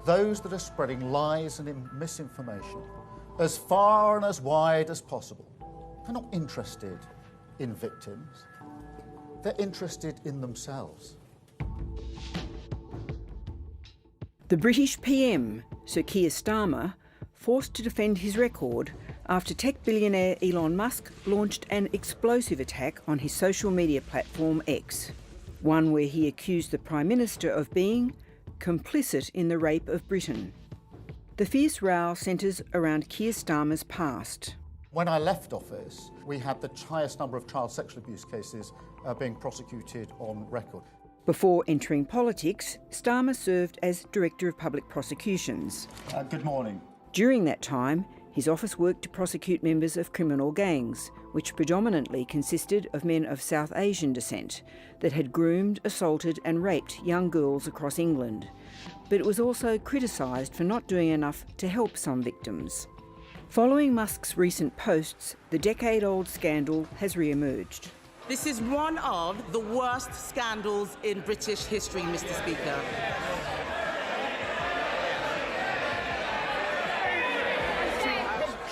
those that are spreading lies and misinformation as far and as wide as possible. They're not interested in victims. They're interested in themselves. The British PM, Sir Keir Starmer, forced to defend his record after tech billionaire Elon Musk launched an explosive attack on his social media platform X, one where he accused the Prime Minister of being complicit in the rape of Britain. The fierce row centres around Keir Starmer's past. When I left office, we had the highest number of child sexual abuse cases being prosecuted on record. Before entering politics, Starmer served as Director of Public Prosecutions. Good morning. During that time, his office worked to prosecute members of criminal gangs, which predominantly consisted of men of South Asian descent that had groomed, assaulted and raped young girls across England. But it was also criticised for not doing enough to help some victims. Following Musk's recent posts, the decade-old scandal has re-emerged. This is one of the worst scandals in British history, Mr. Speaker.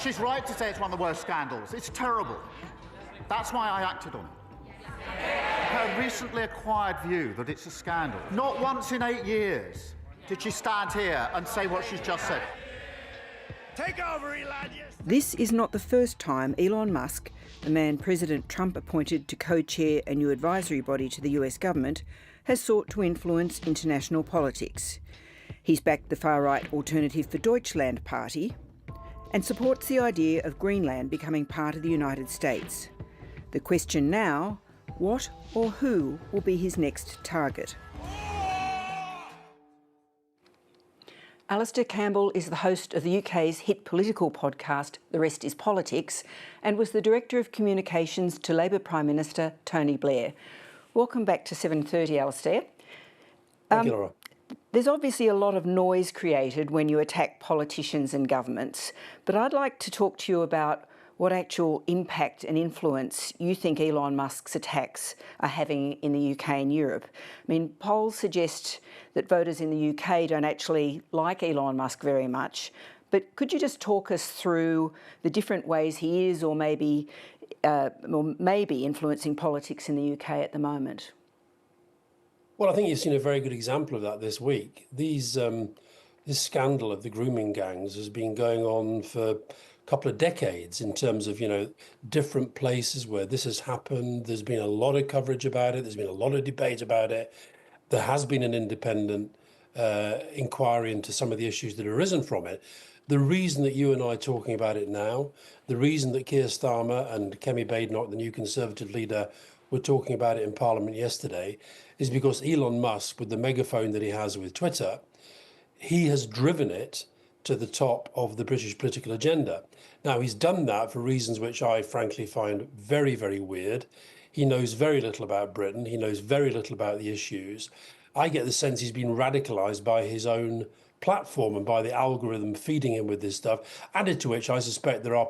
She's right to say it's one of the worst scandals. It's terrible. That's why I acted on it. Her recently acquired view that it's a scandal. Not once in 8 years did she stand here and say what she's just said. Take over, Elon. This is not the first time Elon Musk, the man President Trump appointed to co-chair a new advisory body to the US government, has sought to influence international politics. He's backed the far-right Alternative for Deutschland party and supports the idea of Greenland becoming part of the United States. The question now, what or who will be his next target? Alastair Campbell is the host of the UK's hit political podcast, The Rest is Politics, and was the Director of Communications to Labor Prime Minister Tony Blair. Welcome back to 7:30, Alastair. Thank you, Laura. There's obviously a lot of noise created when you attack politicians and governments, but I'd like to talk to you about what actual impact and influence you think Elon Musk's attacks are having in the UK and Europe. I mean, polls suggest that voters in the UK don't actually like Elon Musk very much, but could you just talk us through the different ways he is or maybe influencing politics in the UK at the moment? Well, I think you've seen a very good example of that this week. This scandal of the grooming gangs has been going on for a couple of decades in terms of, different places where this has happened. There's been a lot of coverage about it. There's been a lot of debate about it. There has been an independent inquiry into some of the issues that have arisen from it. The reason that you and I are talking about it now, the reason that Keir Starmer and Kemi Badenoch, the new Conservative leader, were talking about it in Parliament yesterday, is because Elon Musk, with the megaphone that he has with Twitter, he has driven it to the top of the British political agenda. Now, he's done that for reasons which I frankly find very, very weird. He knows very little about Britain. He knows very little about the issues. I get the sense he's been radicalised by his own platform and by the algorithm feeding him with this stuff, added to which I suspect there are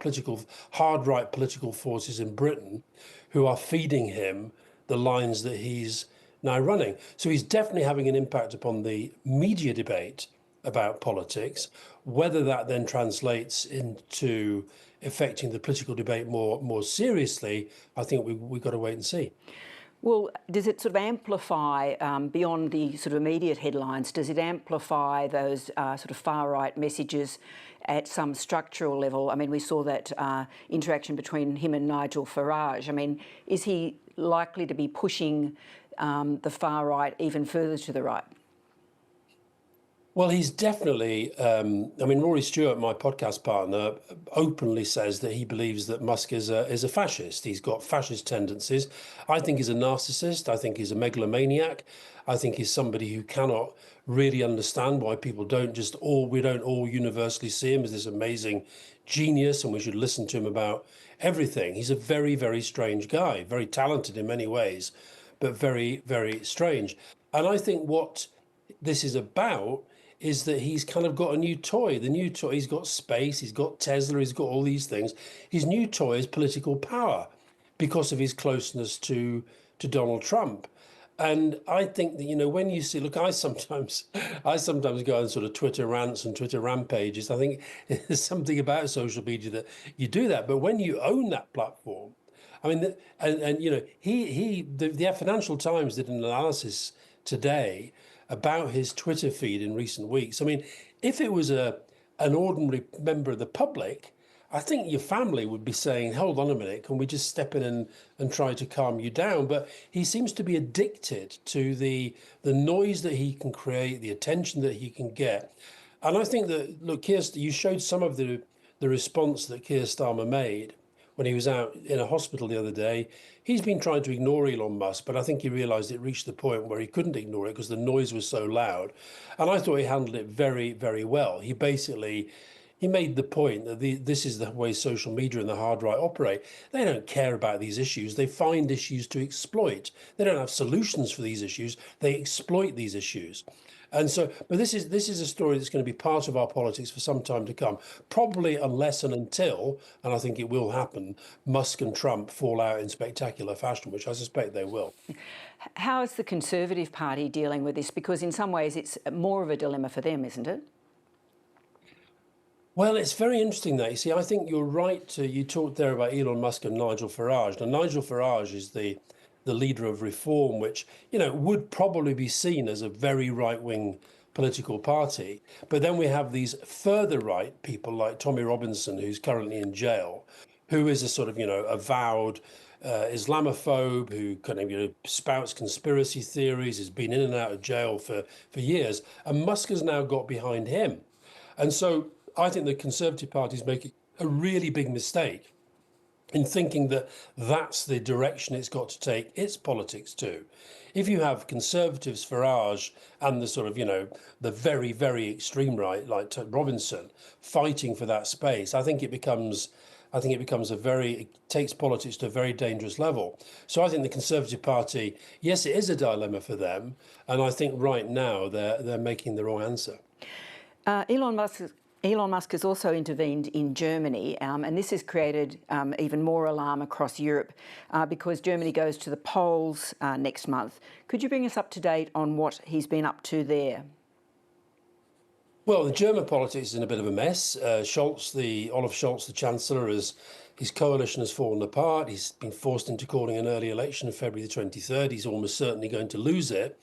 hard right political forces in Britain who are feeding him the lines that he's now running. So he's definitely having an impact upon the media debate about politics. Whether that then translates into affecting the political debate more seriously, I think we've got to wait and see. Well, does it sort of amplify, beyond the sort of immediate headlines, does it amplify those sort of far-right messages at some structural level? I mean, we saw that interaction between him and Nigel Farage. I mean, is he likely to be pushing the far-right even further to the right? Well, he's definitely, Rory Stewart, my podcast partner, openly says that he believes that Musk is a fascist. He's got fascist tendencies. I think he's a narcissist. I think he's a megalomaniac. I think he's somebody who cannot really understand why people we don't all universally see him as this amazing genius and we should listen to him about everything. He's a very, very strange guy, very talented in many ways, but very, very strange. And I think what this is about is that he's kind of got a new toy. The new toy, he's got space, he's got Tesla, he's got all these things. His new toy is political power because of his closeness to Donald Trump. And I think that, when you see, look, I sometimes, I sometimes go on sort of Twitter rants and Twitter rampages. I think there's something about social media that you do that. But when you own that platform, I mean, the Financial Times did an analysis today about his Twitter feed in recent weeks. I mean, if it was an ordinary member of the public, I think your family would be saying, hold on a minute, can we just step in and try to calm you down? But he seems to be addicted to the noise that he can create, the attention that he can get. And I think that, look, you showed some of the response that Keir Starmer made when he was out in a hospital the other day. He's been trying to ignore Elon Musk, but I think he realized it reached the point where he couldn't ignore it because the noise was so loud. And I thought he handled it very, very well. He made the point that this is the way social media and the hard right operate. They don't care about these issues. They find issues to exploit. They don't have solutions for these issues. They exploit these issues. And so, but this is a story that's going to be part of our politics for some time to come, probably unless and until, and I think it will happen, Musk and Trump fall out in spectacular fashion, which I suspect they will. How is the Conservative Party dealing with this? Because in some ways it's more of a dilemma for them, isn't it? Well, it's very interesting that, you see, I think you're right. You talked there about Elon Musk and Nigel Farage. Now, Nigel Farage is the leader of Reform, which, would probably be seen as a very right-wing political party. But then we have these further right people like Tommy Robinson, who's currently in jail, who is a sort of, avowed Islamophobe who kind of spouts conspiracy theories, has been in and out of jail for years. And Musk has now got behind him. And so I think the Conservative Party is making a really big mistake in thinking that that's the direction it's got to take its politics to. If you have Conservatives, Farage, and the sort of, the very, very extreme right, like Robinson, fighting for that space, I think it becomes it takes politics to a very dangerous level. So I think the Conservative Party, yes, it is a dilemma for them. And I think right now they're making the wrong answer. Elon Musk has also intervened in Germany, and this has created even more alarm across Europe because Germany goes to the polls next month. Could you bring us up to date on what he's been up to there? Well, the German politics is in a bit of a mess. Olaf Scholz, the Chancellor, his coalition has fallen apart. He's been forced into calling an early election on February the 23rd. He's almost certainly going to lose it.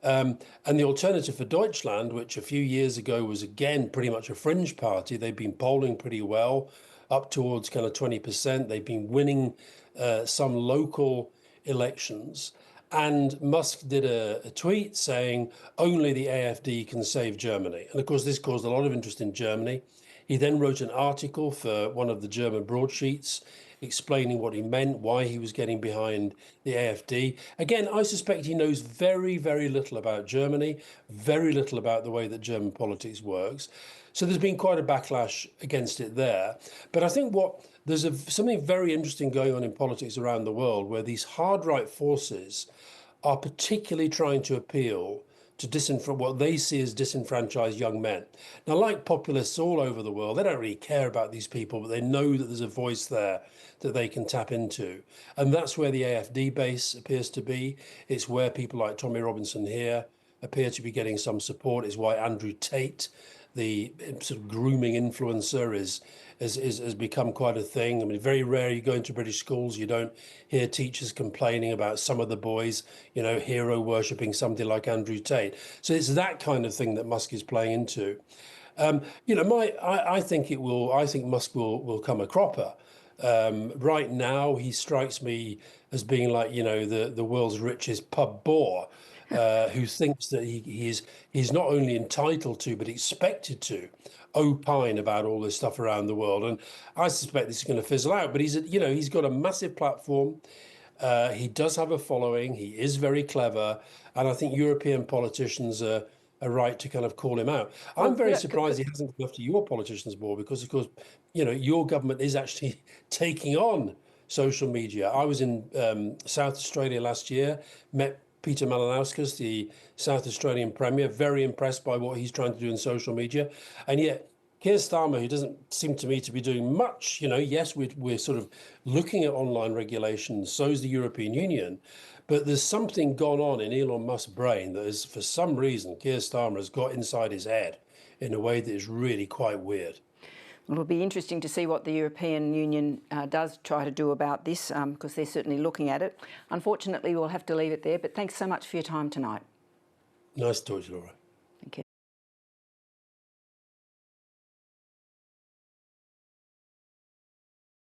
And the Alternative for Deutschland, which a few years ago was again pretty much a fringe party, they've been polling pretty well, up towards kind of 20%. They've been winning some local elections. And Musk did a tweet saying only the AfD can save Germany. And of course, this caused a lot of interest in Germany. He then wrote an article for one of the German broadsheets explaining what he meant, why he was getting behind the AfD. Again, I suspect he knows very, very little about Germany, very little about the way that German politics works. So there's been quite a backlash against it there. But I think something very interesting going on in politics around the world where these hard right forces are particularly trying to appeal to what they see as disenfranchised young men. Now, like populists all over the world, they don't really care about these people, but they know that there's a voice there that they can tap into. And that's where the AfD base appears to be. It's where people like Tommy Robinson here appear to be getting some support. It's why Andrew Tate, the sort of grooming influencer, has become quite a thing. I mean, very rare you go into British schools, you don't hear teachers complaining about some of the boys, hero worshipping somebody like Andrew Tate. So it's that kind of thing that Musk is playing into. I think Musk will come a cropper. Right now, he strikes me as being like, the world's richest pub bore. Who thinks that he's not only entitled to, but expected to opine about all this stuff around the world. And I suspect this is going to fizzle out, but he's got a massive platform. He does have a following. He is very clever. And I think European politicians are right to kind of call him out. I'm very surprised he hasn't come after your politicians more because, of course, your government is actually taking on social media. I was in South Australia last year, met Peter Malinauskas, the South Australian Premier, very impressed by what he's trying to do in social media. And yet, Keir Starmer, who doesn't seem to me to be doing much, yes, we're sort of looking at online regulations, so is the European Union. But there's something gone on in Elon Musk's brain that is, for some reason, Keir Starmer has got inside his head in a way that is really quite weird. Well, it'll be interesting to see what the European Union does try to do about this, because they're certainly looking at it. Unfortunately, we'll have to leave it there, but thanks so much for your time tonight. Nice to talk to you, Laura.